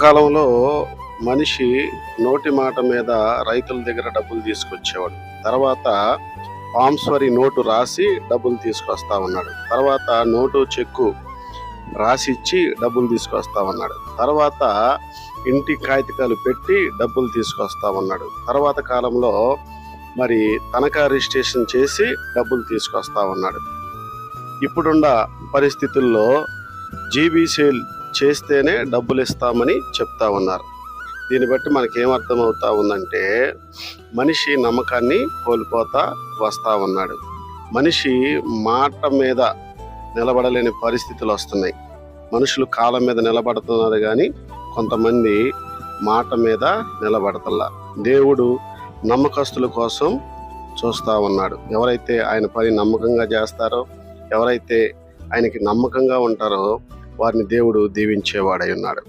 పూర్వకాలంలో మనిషి నోటి మాట మీద రైతుల దగ్గర డబ్బులు తీసుకొచ్చేవాడు. తర్వాత పాంస్వరి నోటు రాసి డబ్బులు తీసుకొస్తా ఉన్నాడు. తర్వాత నోటు చెక్కు రాసిచ్చి డబ్బులు తీసుకొస్తా ఉన్నాడు. తర్వాత ఇంటి కాగితాలు పెట్టి డబ్బులు తీసుకొస్తా ఉన్నాడు. తర్వాత కాలంలో మరి తనఖా రిజిస్ట్రేషన్ చేసి డబ్బులు తీసుకొస్తా ఉన్నాడు. ఇప్పుడున్న పరిస్థితుల్లో జీబీ సేల్ చేస్తేనే డబ్బులు ఇస్తామని చెప్తా ఉన్నారు. దీన్ని బట్టి మనకేమర్థమవుతా ఉందంటే మనిషి నమ్మకాన్ని కోల్పోతా వస్తా ఉన్నాడు. మనిషి మాట మీద నిలబడలేని పరిస్థితులు వస్తున్నాయి. మనుషులు కాలం మీద నిలబడుతున్నారు కానీ కొంతమంది మాట మీద నిలబడతల్లా. దేవుడు నమ్మకస్తుల కోసం చూస్తూ ఉన్నాడు. ఎవరైతే ఆయన పని నమ్మకంగా చేస్తారో, ఎవరైతే ఆయనకి నమ్మకంగా ఉంటారో వారిని దేవుడు దీవించేవాడై ఉన్నాడు.